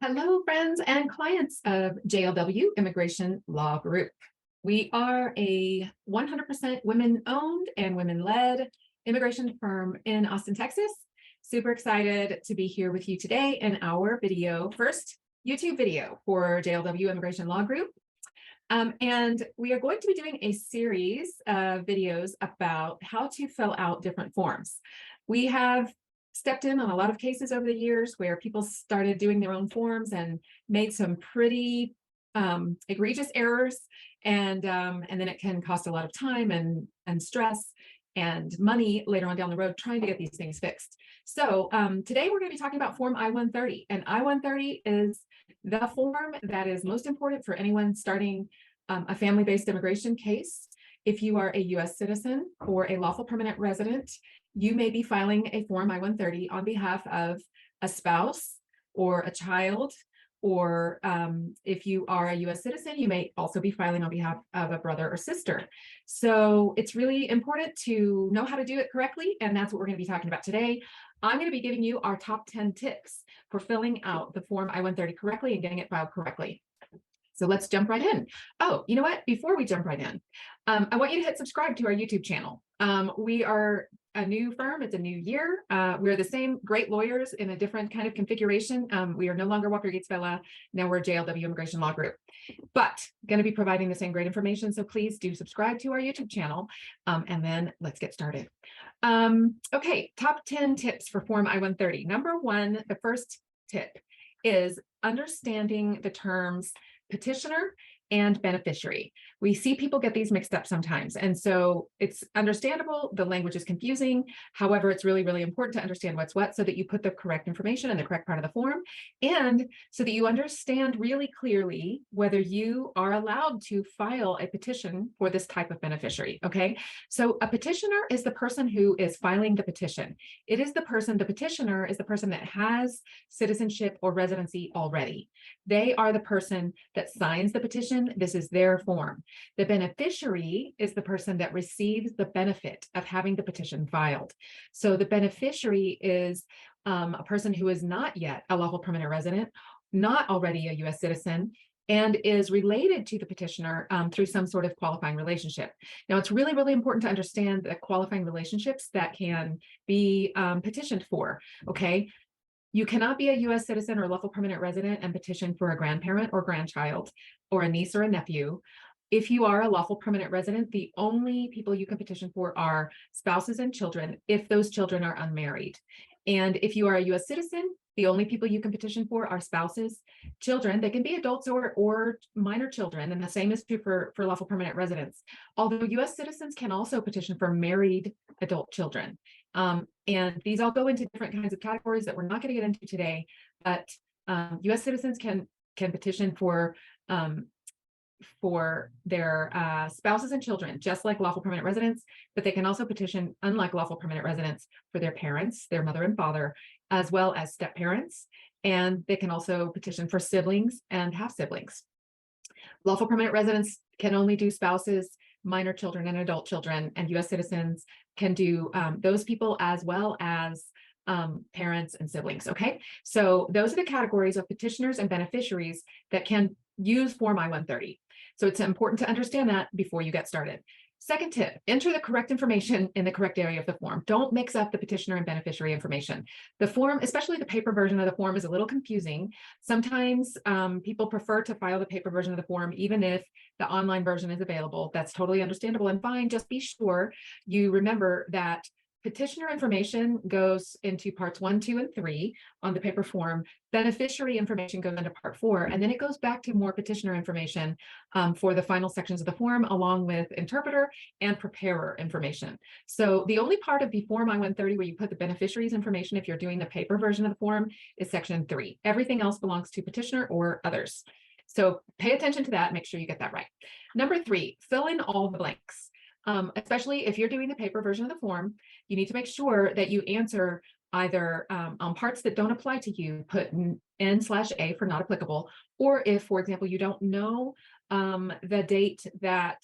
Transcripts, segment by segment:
Hello, friends and clients of JLW Immigration Law Group. We are a 100% women-owned and women-led immigration firm in Austin, Texas. Super excited to be here with you today in our first YouTube video for JLW Immigration Law Group. And we are going to be doing a series of videos about how to fill out different forms. We have stepped in on a lot of cases over the years where people started doing their own forms and made some pretty egregious errors, and then it can cost a lot of time and stress and money later on down the road trying to get these things fixed. So today we're going to be talking about Form I-130, and I-130 is the form that is most important for anyone starting a family-based immigration case. If you are a U.S. citizen or a lawful permanent resident, you may be filing a Form I-130 on behalf of a spouse or a child, or if you are a U.S. citizen, you may also be filing on behalf of a brother or sister. So it's really important to know how to do it correctly, and that's what we're going to be talking about today. I'm going to be giving you our top 10 tips for filling out the Form I-130 correctly and getting it filed correctly. So let's jump right in. Oh, you know what? Before we jump right in, I want you to hit subscribe to our YouTube channel. We are a new firm. It's a new year. We're the same great lawyers in a different kind of configuration. We are no longer Walker Gates Villa. Now we're JLW Immigration Law Group, but going to be providing the same great information. So please do subscribe to our YouTube channel, and then let's get started. Okay, top 10 tips for Form I-130. Number one, the first tip is understanding the terms petitioner and beneficiary. We see people get these mixed up sometimes, and so it's understandable. The language is confusing. However, it's really, really important to understand what's what so that you put the correct information in the correct part of the form, and so that you understand really clearly whether you are allowed to file a petition for this type of beneficiary. Okay, so a petitioner is the person who is filing the petition. It is the petitioner is the person that has citizenship or residency already. They are the person that signs the petition. This is their form. The beneficiary is the person that receives the benefit of having the petition filed. So the beneficiary is a person who is not yet a lawful permanent resident, not already a U.S. citizen, and is related to the petitioner through some sort of qualifying relationship. Now, it's really, really important to understand the qualifying relationships that can be petitioned for, okay? You cannot be a U.S. citizen or lawful permanent resident and petition for a grandparent or grandchild or a niece or a nephew. If you are a lawful permanent resident, the only people you can petition for are spouses and children if those children are unmarried. And if you are a U.S. citizen, the only people you can petition for are spouses, children. They can be adults or minor children, and the same is true for lawful permanent residents. Although U.S. citizens can also petition for married adult children. And these all go into different kinds of categories that we're not going to get into today, but U.S. citizens can petition for their spouses and children, just like lawful permanent residents, but they can also petition, unlike lawful permanent residents, for their parents, their mother and father, as well as step parents, and they can also petition for siblings and half siblings. Lawful permanent residents can only do spouses, minor children, and adult children, and U.S. citizens can do those people as well as parents and siblings. Okay, so those are the categories of petitioners and beneficiaries that can use Form I-130. So it's important to understand that before you get started. Second tip, enter the correct information in the correct area of the form. Don't mix up the petitioner and beneficiary information. The form, especially the paper version of the form, is a little confusing. Sometimes people prefer to file the paper version of the form, even if the online version is available. That's totally understandable and fine. Just be sure you remember that petitioner information goes into parts 1, 2, and 3 on the paper form. Beneficiary information goes into part 4, and then it goes back to more petitioner information for the final sections of the form, along with interpreter and preparer information. So the only part of the Form I-130 where you put the beneficiary's information, if you're doing the paper version of the form, is section 3. Everything else belongs to petitioner or others. So pay attention to that. Make sure you get that right. Number 3, fill in all the blanks. Especially if you're doing the paper version of the form, you need to make sure that you answer either on parts that don't apply to you, put N/A for not applicable, or if, for example, you don't know the date that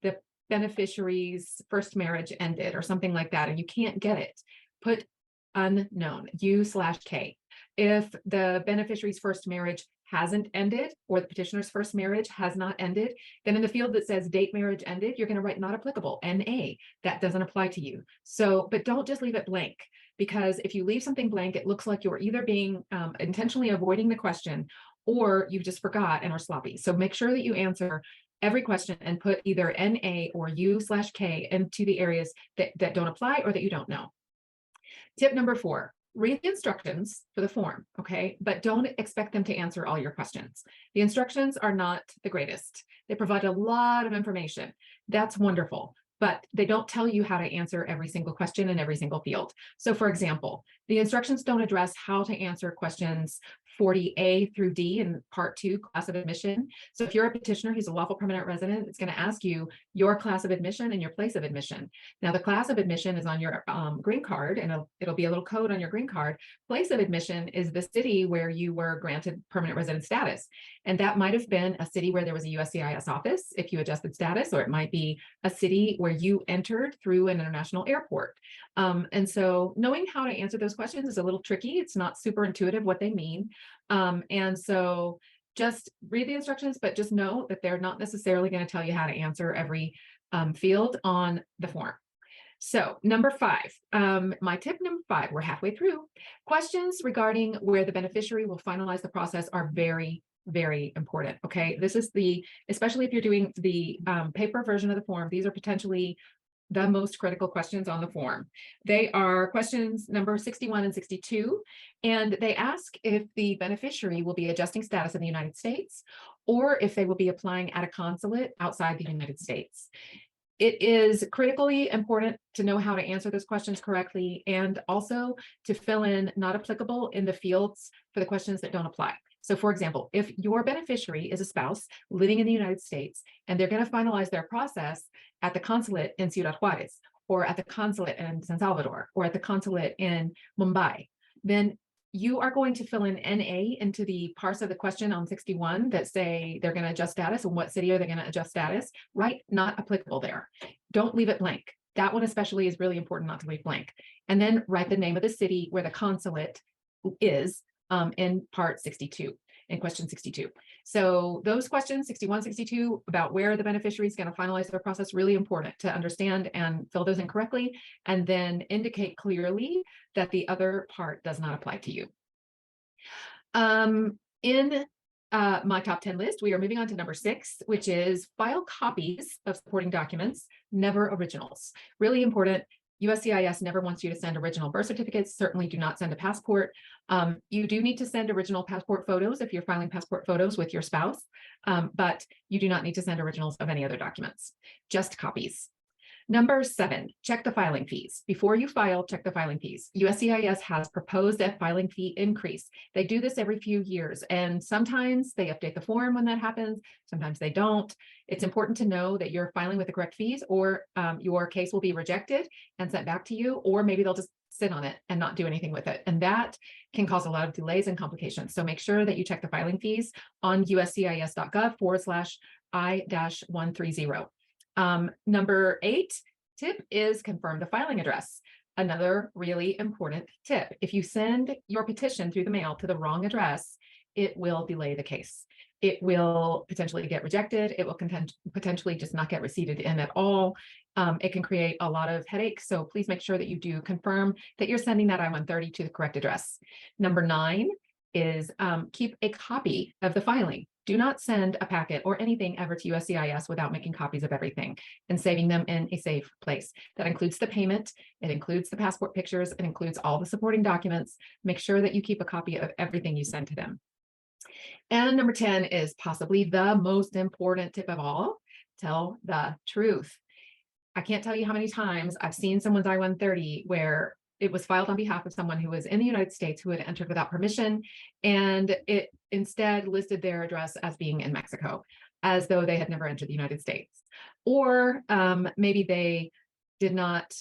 the beneficiary's first marriage ended or something like that, and you can't get it, put unknown, U/K. If the beneficiary's first marriage hasn't ended or the petitioner's first marriage has not ended, then in the field that says date marriage ended, you're going to write not applicable, NA. That doesn't apply to you. So, but don't just leave it blank, because if you leave something blank, it looks like you're either being intentionally avoiding the question or you just forgot and are sloppy. So make sure that you answer every question and put either NA or U/K into the areas that don't apply or that you don't know. Tip number 4, read the instructions for the form, okay? But don't expect them to answer all your questions. The instructions are not the greatest. They provide a lot of information. That's wonderful, but they don't tell you how to answer every single question in every single field. So for example, the instructions don't address how to answer questions 40A through D in part 2, class of admission. So if you're a petitioner who's a lawful permanent resident, it's going to ask you your class of admission and your place of admission. Now the class of admission is on your green card, and it'll be a little code on your green card. Place of admission is the city where you were granted permanent resident status. And that might have been a city where there was a USCIS office if you adjusted status, or it might be a city where you entered through an international airport. And so knowing how to answer those questions is a little tricky. It's not super intuitive what they mean. And so just read the instructions, but just know that they're not necessarily going to tell you how to answer every field on the form. So number 5, my tip number 5, we're halfway through. Questions regarding where the beneficiary will finalize the process are very, very important. Okay, this is especially if you're doing the paper version of the form, these are potentially the most critical questions on the form. They are questions number 61 and 62, and they ask if the beneficiary will be adjusting status in the United States or if they will be applying at a consulate outside the United States. It is critically important to know how to answer those questions correctly, and also to fill in not applicable in the fields for the questions that don't apply. So for example, if your beneficiary is a spouse living in the United States and they're going to finalize their process at the consulate in Ciudad Juarez, or at the consulate in San Salvador, or at the consulate in Mumbai, then you are going to fill in NA into the parts of the question on 61 that say they're going to adjust status and what city are they going to adjust status, right? Not applicable there. Don't leave it blank. That one especially is really important not to leave blank. And then write the name of the city where the consulate is in part 62, in question 62. So those questions, 61, 62, about where the beneficiary is going to finalize their process, really important to understand and fill those in correctly, and then indicate clearly that the other part does not apply to you. In my top 10 list, we are moving on to number 6, which is file copies of supporting documents, never originals. Really important. USCIS never wants you to send original birth certificates. Certainly do not send a passport. You do need to send original passport photos if you're filing passport photos with your spouse, but you do not need to send originals of any other documents, just copies. Number 7, check the filing fees. Before you file, check the filing fees. USCIS has proposed a filing fee increase. They do this every few years, and sometimes they update the form when that happens. Sometimes they don't. It's important to know that you're filing with the correct fees, or your case will be rejected and sent back to you, or maybe they'll just sit on it and not do anything with it. And that can cause a lot of delays and complications. So make sure that you check the filing fees on uscis.gov/I-130. Number 8 tip is confirm the filing address. Another really important tip. If you send your petition through the mail to the wrong address, it will delay the case. It will potentially get rejected. It will potentially just not get received in at all. It can create a lot of headaches. So please make sure that you do confirm that you're sending that I-130 to the correct address. Number 9 is keep a copy of the filing. Do not send a packet or anything ever to USCIS without making copies of everything and saving them in a safe place. That includes the payment. It includes the passport pictures. It includes all the supporting documents. Make sure that you keep a copy of everything you send to them. And number 10 is possibly the most important tip of all. Tell the truth. I can't tell you how many times I've seen someone's I-130 where it was filed on behalf of someone who was in the United States who had entered without permission, and it instead listed their address as being in Mexico, as though they had never entered the United States. Or maybe they did not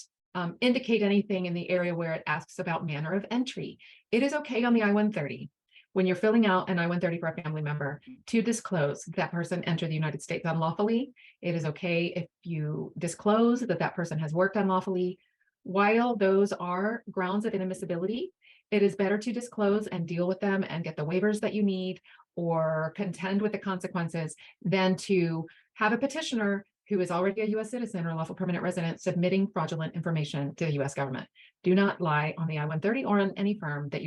indicate anything in the area where it asks about manner of entry. It is okay on the I-130 when you're filling out an I-130 for a family member, to disclose that person entered the United States unlawfully. It is okay if you disclose that that person has worked unlawfully. While those are grounds of inadmissibility, it is better to disclose and deal with them and get the waivers that you need or contend with the consequences than to have a petitioner who is already a U.S. citizen or lawful permanent resident submitting fraudulent information to the U.S. government. Do not lie on the I-130 or on any form that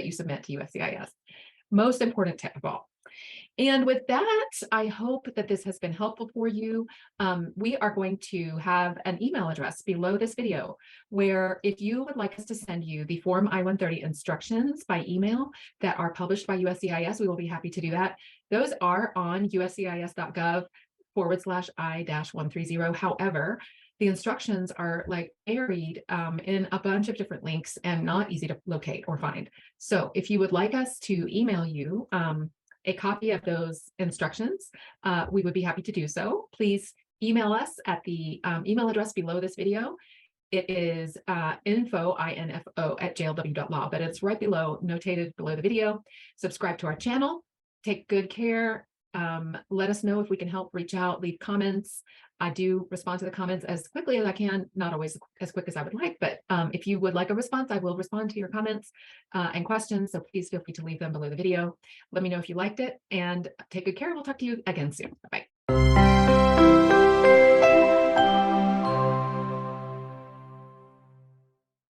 you submit to USCIS. Most important tip of all. And with that, I hope that this has been helpful for you. We are going to have an email address below this video where if you would like us to send you the Form I-130 instructions by email that are published by USCIS, we will be happy to do that. Those are on uscis.gov/I-130. However, the instructions are like buried in a bunch of different links and not easy to locate or find. So if you would like us to email you a copy of those instructions, we would be happy to do so. Please email us at the email address below this video. It is info @jlw.law, but it's right below, notated below the video. Subscribe to our channel. Take good care. Let us know if we can help. Reach out, leave comments. I do respond to the comments as quickly as I can, not always as quick as I would like, but if you would like a response, I will respond to your comments and questions. So please feel free to leave them below the video. Let me know if you liked it and take good care. We'll talk to you again soon. Bye.